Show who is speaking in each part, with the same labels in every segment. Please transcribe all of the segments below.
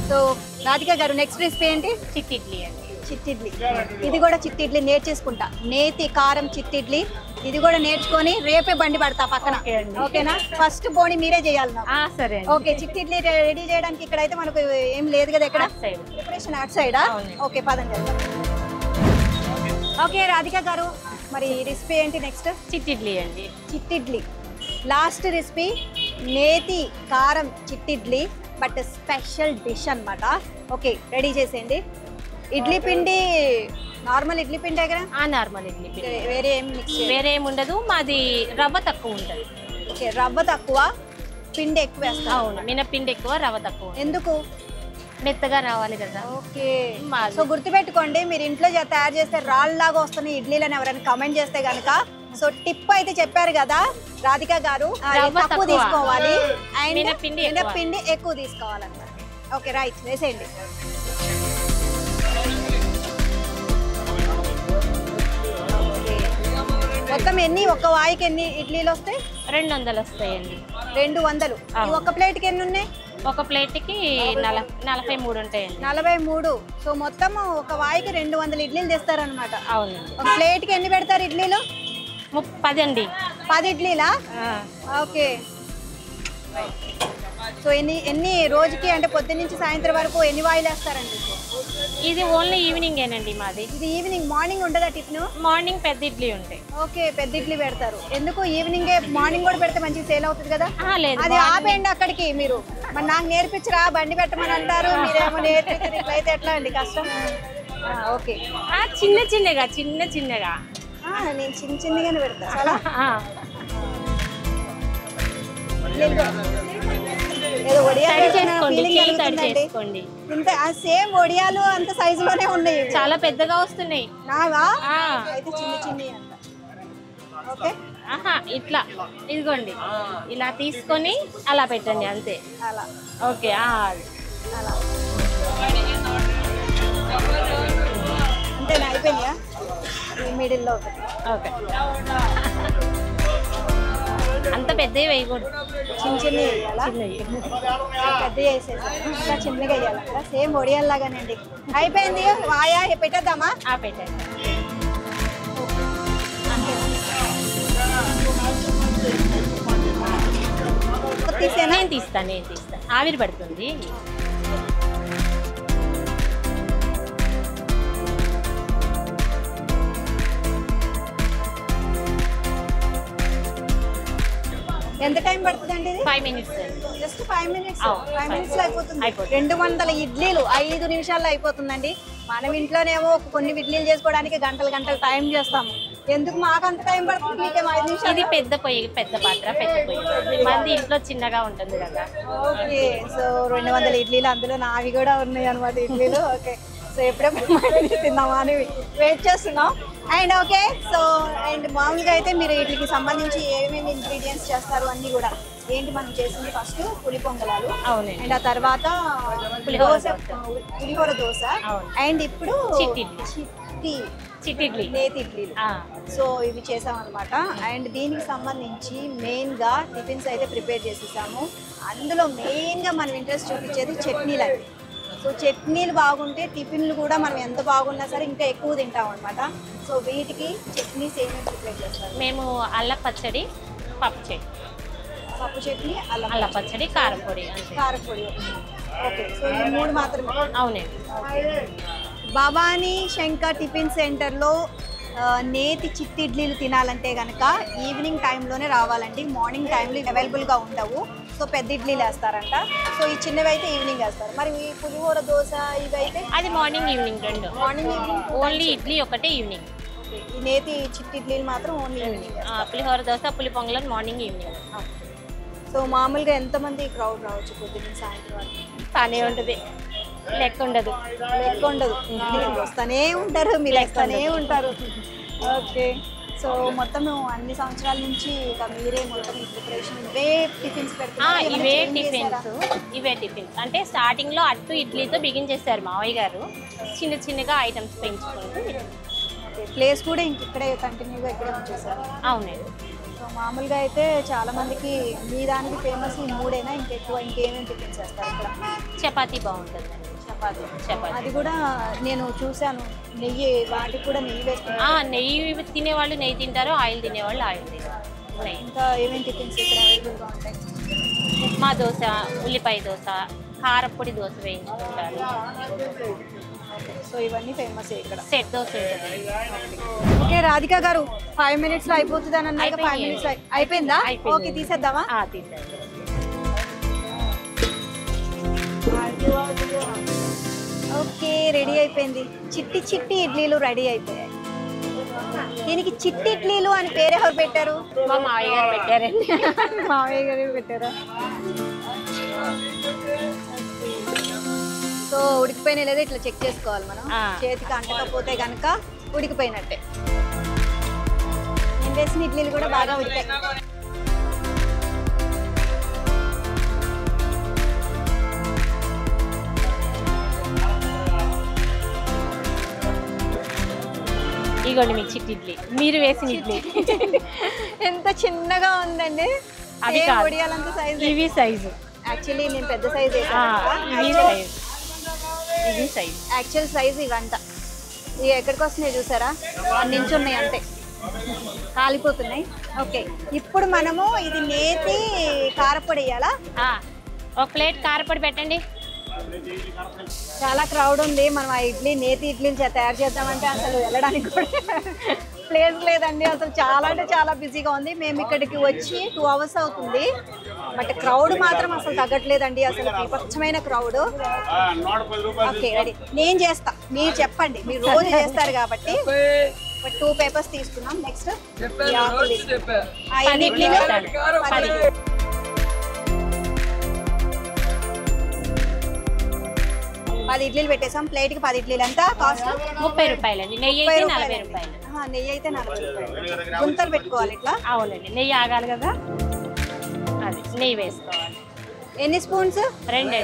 Speaker 1: So Radhika గారు next recipe ఏంటి?
Speaker 2: చిట్టిడ్లీ అండి.
Speaker 1: చిట్టిడ్లీ. ఇది కూడా చిట్టిడ్లీ నేర్చేసుకుంటా. నేతి కారం చిట్టిడ్లీ ఇది కూడా నేర్చుకొని రేపే బండి పడతా పక్కన. ఓకేనా? ఫస్ట్ పోనీ మీరే చేయాలి నాకు.
Speaker 2: సరే.
Speaker 1: ఓకే, చిట్టిడ్లీ రెడీ చేయడానికి ఇక్కడైతే మనకు ఏం లేదు కదా ఇక్కడ ప్రిపరేషన్ అట్ సైడా? ఓకే పదండి. ఓకే రాధిక గారు మరి రెసిపీ ఏంటి నెక్స్ట్?
Speaker 2: చిట్టిడ్లీ అండి.
Speaker 1: చిట్టిడ్లీ లాస్ట్ రెసిపీ నేతి కారం చిట్టిడ్లీ బట్ స్పెషల్ డిష్ అన్నమాట. ఓకే రెడీ చేసేయండి. ఇడ్లీ పిండి నార్మల్ ఇడ్లీ పిండి కదా?
Speaker 2: నార్మల్ ఇడ్లీ పిండి,
Speaker 1: వేరే ఏం మిక్స్
Speaker 2: వేరే ఏమి ఉండదు. మాది రవ్వ తక్కువ ఉంటుంది.
Speaker 1: ఓకే రవ్వ తక్కువ పిండి ఎక్కువ వేస్తాం.
Speaker 2: అవును, మినపిండి ఎక్కువ రవ్వ తక్కువ.
Speaker 1: ఎందుకు?
Speaker 2: మెత్తగా రావాలి కదా.
Speaker 1: ఓకే సో గుర్తుపెట్టుకోండి, మీరు ఇంట్లో తయారు చేస్తే రాళ్ళలాగా వస్తున్నాయి ఇడ్లీలని ఎవరైనా కమెంట్ చేస్తే కనుక సో టిప్ అయితే చెప్పారు కదా రాధిక గారు, తక్కువ తీసుకోవాలి అండ్ మినపిండి ఎక్కువ తీసుకోవాలన్నమాట. ఓకే రైట్ వేసేయండి. మొత్తం ఎన్ని ఒక్క వాయికి ఎన్ని ఇడ్లీలు వస్తాయి?
Speaker 2: 200 వస్తాయండి.
Speaker 1: 200. ఈ ఒక్క ప్లేట్కి ఎన్ని ఉన్నాయి?
Speaker 2: ఒక ప్లేట్కి 43 ఉంటాయండి.
Speaker 1: 43. సో మొత్తం ఒక వాయికి 200 ఇడ్లీలు తెస్తారనమాట.
Speaker 2: అవునండి.
Speaker 1: ఒక ప్లేట్కి ఎన్ని పెడతారు ఇడ్లీలు?
Speaker 2: 10 అండి.
Speaker 1: 10 ఇడ్లీలా? ఓకే. సో ఎన్ని రోజుకి అంటే పొద్దున్న నుంచి సాయంత్రం వరకు ఎన్ని వాయిలు వేస్తారండి?
Speaker 2: ఇది ఓన్లీ ఈవినింగ్ ఏనండి మాది.
Speaker 1: ఇది ఈవినింగ్, మార్నింగ్ ఉండదా టిఫిన్?
Speaker 2: మార్నింగ్ పెద్ద ఇడ్లీ ఉంటాయి.
Speaker 1: ఓకే పెద్ద ఇడ్లీ పెడతారు. ఎందుకు ఈవినింగ్? మార్నింగ్ కూడా పెడితే మంచిగా సేల్ అవుతుంది కదా.
Speaker 2: లేదు
Speaker 1: అది ఆపేయండి అక్కడికి. మీరు మరి నాకు నేర్పించరా బండి పెట్టమని అంటారు, మీరేమో నేర్పించారు. ఇట్లయితే ఎట్లా అండి కష్టం. ఓకే
Speaker 2: చిన్నగా
Speaker 1: నేను చిన్నగానే పెడతా. ఏదో వడియాలు ఇంత సేమ్ వడియాలు అంత సైజులోనే ఉన్నాయి.
Speaker 2: చాలా పెద్దగా వస్తున్నాయి.
Speaker 1: నావా? అయితే చిన్న అంత. ఓకే
Speaker 2: ఇట్లా ఇదిగోండి, ఇలా తీసుకొని అలా పెట్టండి అంతే.
Speaker 1: అలా
Speaker 2: ఓకే
Speaker 1: అలా అంతేనా? అయిపోయిందా? మిడిల్లో ఒకటి.
Speaker 2: ఓకే అంత పెద్దవి వేయకూడదు,
Speaker 1: చిన్నవి వేయాలా? పెద్దవి వేసేసాను, ఇంకా చిన్నగా వేయాలంట. సేమ్ వడియాల్లాగానండి. అయిపోయింది. వాయా పెట్టేద్దామా?
Speaker 2: పెట్టండి. నేను తీస్తాను ఆవిరి పడుతుంది.
Speaker 1: ఎంత టైం పడుతుందండి ఇది?
Speaker 2: 5 minutes.
Speaker 1: Just 5 minutes. 5 minutes లో అయిపోతుంది. 200 ఇడ్లీలు 5 నిమిషాల్లో అయిపోతుందండి. మనం ఇంట్లోనేమో కొన్ని ఇడ్లీలు చేసుకోవడానికి గంటలు టైం చేస్తాము. ఎందుకు మాకు అంత టైం పడుతుంది? మీకేమో 5 నిమిషాలు.
Speaker 2: ఇది పెద్ద పొయ్యి, పెద్ద పాత్ర, పెద్ద పొయ్యి. మంది ఇంట్లో చిన్నగా ఉంటుంది కదా.
Speaker 1: ఓకే సో 200 ఇడ్లీలు, అందులో నావి కూడా ఉన్నాయి అనమాట ఇడ్లీలు. ఓకే సో ఎప్పుడెప్పుడు తిందామా అని వెయిట్ చేస్తున్నాం. అండ్ ఓకే సో అండ్ మామూలుగా అయితే మీరు వీటికి సంబంధించి ఏమేమి ఇంగ్రీడియంట్స్ చేస్తారు అన్నీ కూడా ఏంటి? మనం చేసింది ఫస్ట్ పులి పొంగలాలు.
Speaker 2: అవునండి.
Speaker 1: అండ్ ఆ తర్వాత పులిహోర దోశ. అండ్ ఇప్పుడు
Speaker 2: చిట్టిడ్లీ,
Speaker 1: నేతి ఇడ్లీలు. సో ఇవి చేసామన్నమాట. అండ్ దీనికి సంబంధించి మెయిన్గా టిఫిన్స్ అయితే ప్రిపేర్ చేసేసాము. అందులో మెయిన్గా మనం ఇంట్రెస్ట్ చూపించేది చట్నీలు అండి. సో చట్నీలు బాగుంటే టిఫిన్లు కూడా మనం ఎంత బాగున్నా సరే ఇంకా ఎక్కువ తింటాం అనమాట. సో వీటికి చట్నీస్ ఏమేమి ప్రిపేర్ చేస్తారు?
Speaker 2: మేము అల్లం పచ్చడి,
Speaker 1: పప్పు చట్నీ,
Speaker 2: అల్లం పచ్చడి, కారపొడి.
Speaker 1: కారపొడి. ఓకే సో ఈ 3 మాత్రమే.
Speaker 2: అవునండి.
Speaker 1: భవానీ శంకర్ టిఫిన్ సెంటర్లో నేతి చిట్టి ఇడ్లీలు తినాలంటే కనుక ఈవినింగ్ టైంలోనే రావాలండి. మార్నింగ్ టైంలో అవైలబుల్గా ఉండవు. సో పెద్ద ఇడ్లీలు వేస్తారంట. సో ఈ చిన్నవి అయితే ఈవినింగ్ వేస్తారు. మరి ఈ పులిహోర దోశ ఇవి అయితే
Speaker 2: అది మార్నింగ్ ఈవినింగ్ రెండు.
Speaker 1: మార్నింగ్ ఈవినింగ్
Speaker 2: ఓన్లీ ఇడ్లీ ఒకటే ఈవినింగ్.
Speaker 1: ఈ నేతి చిట్టి ఇడ్లీలు మాత్రం ఓన్లీ ఈవినింగ్.
Speaker 2: పులిహోర దోశ, పులి పొంగల్ మార్నింగ్ ఈవినింగ్.
Speaker 1: సో మామూలుగా ఎంతమంది క్రౌడ్ రావచ్చు పొద్దున్న సాయంత్రం వరకు?
Speaker 2: తానే ఉంటుంది, లెక్క ఉండదు.
Speaker 1: వస్తూనే ఉంటారు, మీరు వస్తూనే ఉంటారు. ఓకే సో మొత్తం అన్ని సంవత్సరాల నుంచి ఇక మీరే మొత్తం ఈ ప్రిపరేషన్ ఇవే టిఫిన్స్ పెడతారు?
Speaker 2: ఇవే టిఫిన్స్ అంటే స్టార్టింగ్ లో అట్టు ఇడ్లీతో బిగించేశారు మావయ్య గారు. చిన్నగా ఐటమ్స్ పెంచుకుంటూ
Speaker 1: ప్లేస్ కూడా ఇంక ఇక్కడే కంటిన్యూగా ఇక్కడే ఉంచేసారు.
Speaker 2: అవునండి.
Speaker 1: సో మామూలుగా అయితే చాలా మందికి మీ దానికి ఫేమస్ ఈ మూడేనా, ఇంకెక్కువ ఇంకేమేమి టిఫిన్స్ చేస్తారు ఇక్కడ?
Speaker 2: చపాతీ బాగుంటుంది. చపాతీ
Speaker 1: అది కూడా నేను చూసాను, నెయ్యి, వాటికి కూడా నెయ్యి వేస్తున్నారు.
Speaker 2: నెయ్యి తినేవాళ్ళు నెయ్యి తింటారు, ఆయిల్ తినేవాళ్ళు ఆయిల్ తింటారు.
Speaker 1: ఇంకా ఏమేమి టిఫిన్స్ ఇక్కడ అవైలబుల్గా ఉంటాయి?
Speaker 2: ఉప్మా దోశ, ఉల్లిపాయ దోశ, కారపొడి దోశ వేయించుకుంటారు.
Speaker 1: సో ఇవన్నీ ఫేమస్ ఇక్కడ.
Speaker 2: సెట్ దోశ ఉంటుంది.
Speaker 1: ఓకే రాధిక గారు, 5 minutes లో అయిపోతుంది అని అన్నారు. 5 minutes అయిపోయిందా? ఓకే తీసేద్దామా? ఓకే రెడీ అయిపోయింది. చిట్టి చిట్టి ఇడ్లీలు రెడీ అయిపోయాయి. దీనికి చిట్టి ఇడ్లీలు అని పేరు ఎవరు పెట్టారు?
Speaker 2: మా మావయ్య గారు పెట్టారండి.
Speaker 1: మావయ్య గారు పెట్టారా? సో ఉడికిపోయినా లేదా ఇట్లా చెక్ చేసుకోవాలి మనం. చేతికి అంటకపోతే కనుక ఉడికిపోయినట్టే. నేను వేసిన ఇడ్లీలు కూడా బాగా ఉడికాయి.
Speaker 2: ఇగోండి మీకు చిట్టి ఇడ్లీ, మీరు వేసిన ఇడ్లీ.
Speaker 1: ఎంత చిన్నగా ఉందండి.
Speaker 2: అది
Speaker 1: ఒడియాలంత సైజు.
Speaker 2: ఇవి సైజు.
Speaker 1: యాక్చువల్లీ నేను పెద్ద సైజ్ యాక్చువల్ సైజ్ ఇవంట. ఇవి ఎక్కడికి వస్తున్నాయి చూసారా, నుంచి ఉన్నాయి అంతే, కాలిపోతున్నాయి. ఓకే ఇప్పుడు మనము ఇది నేతి కారపొడి వేయాలా?
Speaker 2: ఒక ప్లేట్ కారపొడి పెట్టండి.
Speaker 1: చాలా క్రౌడ్ ఉంది. మనం ఆ ఇడ్లీ నేతి ఇడ్లీని తయారు చేద్దామంటే అసలు వెళ్ళడానికి కూడా ప్లేస్ లేదండి. అసలు చాలా అంటే చాలా బిజీగా ఉంది. మేము ఇక్కడికి వచ్చి 2 hours అవుతుంది, బట్ క్రౌడ్ మాత్రం అసలు తగ్గట్లేదండి. అసలు విపక్షమైన క్రౌడ్. ఓకే రెడీ, నేను చేస్తా, మీరు చెప్పండి, మీరు రోజు చేస్తారు కాబట్టి. 2 papers తీసుకున్నాం. నెక్స్ట్ 10 ఇడ్లీలు పెట్టేసాం. ప్లేట్కి 10 ఇడ్లీలు. ఎంత కాస్ట్?
Speaker 2: 30 రూపాయలండి. నెయ్యి అయితే 40 రూపాయలు.
Speaker 1: నెయ్యి అయితే 40 రూపాయలు. గుంతలు పెట్టుకోవాలి ఇట్లా?
Speaker 2: అవునండి, నెయ్యి ఆగాలి కదా, అది నెయ్యి వేసుకోవాలి.
Speaker 1: ఎన్ని స్పూన్స్?
Speaker 2: 2 అండి.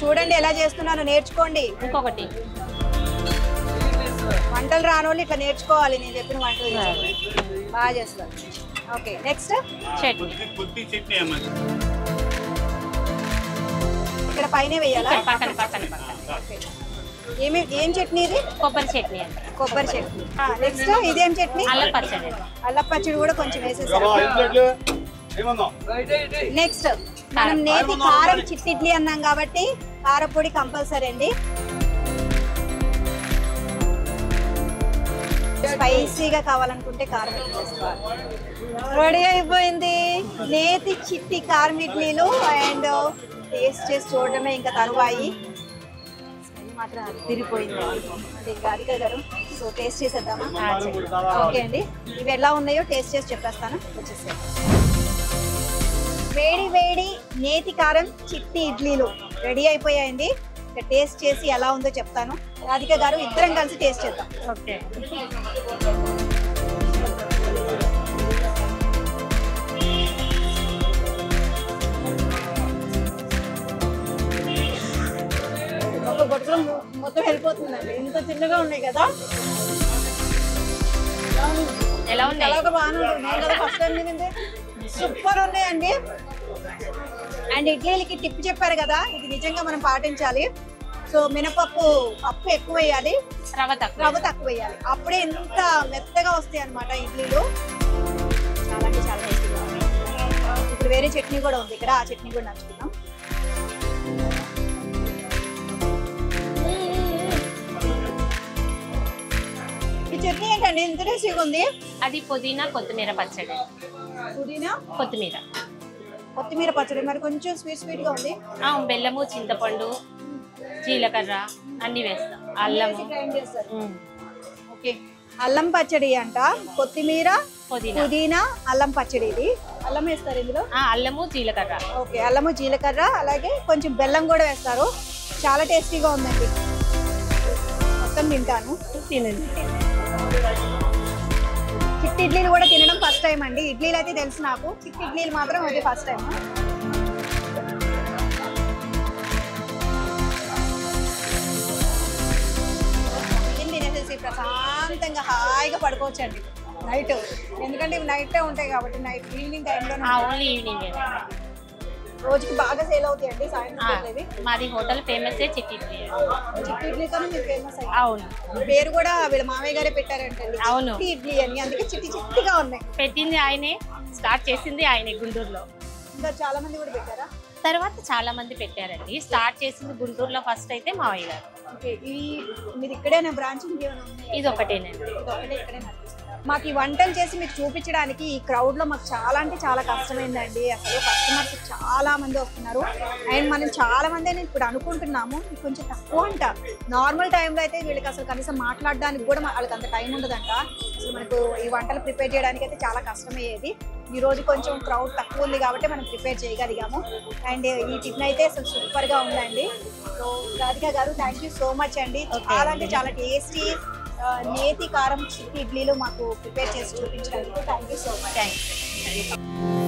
Speaker 1: చూడండి ఎలా చేస్తున్నాను, నేర్చుకోండి.
Speaker 2: ఇంకొకటి,
Speaker 1: వంటలు రాని వాళ్ళు ఇట్లా నేర్చుకోవాలి. నేను చెప్పిన వంటలు బాగా చేస్తాను. Okay next
Speaker 2: chutney.
Speaker 1: ఇక్కడ పైన వేయాలా?
Speaker 2: పక్కన.
Speaker 1: ఏం చట్నీ ఇది?
Speaker 2: కొబ్బరి చట్నీ అండి.
Speaker 1: కొబ్బరి చట్నీ. నెక్స్ట్ ఇదేం చట్నీ?
Speaker 2: అల్లం పచ్చడి.
Speaker 1: అల్లం పచ్చడి కూడా కొంచెం వేసేసారు. నెక్స్ట్ మనం నేతి కారం చిట్టి ఇడ్లీ అన్నాం కాబట్టి కారపొడి కంపల్సరీ అండి. స్పైసీగా కావాలనుకుంటే కారం వేసుకోవాలి. రెడీ అయిపోయింది నేతి చిట్టి కారం ఇడ్లీలు. అండ్ టేస్ట్ చేసి చూడడమే ఇంకా తరువాయి. స్మెల్ మాత్రం తిరిగిపోయింది అది రాధిక గారు. సో టేస్ట్ చేసేద్దామా? ఓకే అండి, ఇవి ఎలా ఉన్నాయో టేస్ట్ చేసి చెప్పేస్తాను. వచ్చేసాయి వేడి వేడి నేతి కారం చిట్టి ఇడ్లీలు రెడీ అయిపోయాయండి. ఇక టేస్ట్ చేసి ఎలా ఉందో చెప్తాను. రాధిక గారు ఇద్దరం కలిసి టేస్ట్ చేద్దాం.
Speaker 2: ఓకే.
Speaker 1: ఒక గొట్టలో మొత్తం వెళ్ళిపోతుందండి. ఇంత చిన్నగా ఉన్నాయి కదా.
Speaker 2: ఎలా ఉన్నాయి?
Speaker 1: చాలా బాగానే ఉంటుంది. ఫస్ట్ టైం తినింది. సూపర్ ఉన్నాయండి. అండ్ ఇడ్లీలకి టిప్ చెప్పారు కదా, ఇది నిజంగా మనం పాటించాలి. సో మినపప్పు ఎక్కువ వేయాలి, రవ్వ తక్కువ వేయాలి. అప్పుడే ఎంత మెత్తగా వస్తాయి అన్నమాట ఇడ్లీలు. చాలా అంటే చాలా టేస్టీగా ఉంది. ఇప్పుడు వేరే చట్నీ కూడా ఉంది ఇక్కడ, ఆ చట్నీ కూడా నచ్చుకుందాం. ఈ చట్నీ ఏంటండి ఇంత టేస్టీగా ఉంది?
Speaker 2: అది పుదీనా కొత్తిమీర పచ్చడి.
Speaker 1: పుదీనా కొత్తిమీర పచ్చడి. మరి కొంచెం స్వీట్ గా ఉంది.
Speaker 2: బెల్లము, చింతపండు, జీలకర్ర అన్ని వేస్తాం. అల్లం
Speaker 1: గ్రైండ్ చేస్తారు. ఓకే అల్లం పచ్చడి అంట. కొత్తిమీర, పుదీనా, అల్లం పచ్చడి. ఇది అల్లం వేస్తారు ఇందులో?
Speaker 2: అల్లము జీలకర్ర.
Speaker 1: ఓకే అల్లము జీలకర్ర అలాగే కొంచెం బెల్లం కూడా వేస్తారు. చాలా టేస్టీగా ఉందండి. మొత్తం తింటాను.
Speaker 2: తినండి.
Speaker 1: చిట్టి ఇడ్లీలు కూడా తినడం ఫస్ట్ టైం అండి. ఇడ్లీలు అయితే తెలుసు నాకు, చిట్టి ఇడ్లీలు మాత్రం అది ఫస్ట్ టైం. ప్రశాంతంగా హాయిగా పడుకోవచ్చండి నైట్, ఎందుకంటే ఇవి నైటే ఉంటాయి కాబట్టి నైట్ ఈవినింగ్ టైంలో
Speaker 2: ఓన్లీ ఈవినింగ్.
Speaker 1: రోజుకి బాగా సేల్ అవుతాయండి సాయంత్రం వెళ్ళేవి.
Speaker 2: మాది హోటల్ ఫేమస్ చిట్టి ఇడ్లీ.
Speaker 1: చిట్టి ఇడ్లీతోనే మీరు ఫేమస్ అయ్యారు.
Speaker 2: అవును,
Speaker 1: పేరు కూడా వీళ్ళ మామయ్య గారే పెట్టారంటండి,
Speaker 2: అవును.
Speaker 1: చిట్టి ఇడ్లీ అని, అందుకే చిట్టి చిట్టిగా ఉన్నాయి.
Speaker 2: పెట్టింది ఆయనే, స్టార్ట్ చేసింది ఆయనే గుంటూరులో.
Speaker 1: ఇంకా చాలా మంది కూడా పెట్టారా?
Speaker 2: తర్వాత చాలా మంది పెట్టారండి. స్టార్ట్ చేసింది గుంటూరులో ఫస్ట్ అయితే మావయ్య గారు.
Speaker 1: ఓకే, ఈ మీరు ఇక్కడేనా బ్రాంచ్ ఇంకేమైనా ఉన్నాయా?
Speaker 2: ఇది ఒకటేనండి.
Speaker 1: ఇది ఒకటే ఇక్కడే నడిపిస్తున్నారు. మాకు ఈ వంటలు చేసి మీకు చూపించడానికి ఈ క్రౌడ్ లో మాకు చాలా అంటే చాలా కష్టమైందండి. అసలు కస్టమర్స్ చాలా మంది వస్తున్నారు అండ్ మనం చాలా మంది అని ఇప్పుడు అనుకుంటున్నాము, ఇది కొంచెం తక్కువ అంట. నార్మల్ టైంలో అయితే వీళ్ళకి అసలు కనీసం మాట్లాడడానికి కూడా వాళ్ళకి అంత టైం ఉండదంట. అసలు మనకు ఈ వంటలు ప్రిపేర్ చేయడానికి అయితే చాలా కష్టమయ్యేది. ఈ రోజు కొంచెం క్రౌడ్ తక్కువ ఉంది కాబట్టి మనం ప్రిపేర్ చేయగలిగాము. అండ్ ఈ టిఫిన్ అయితే అసలు సూపర్ గా ఉందండి. సో రాధిక గారు థ్యాంక్ యూ సో మచ్ అండి. చాలా అంటే చాలా టేస్టీ నేతి కారం చిట్టి ఇడ్లీలు మాకు ప్రిపేర్ చేసి చూపించినందుకు thank you so much.
Speaker 2: Thanks.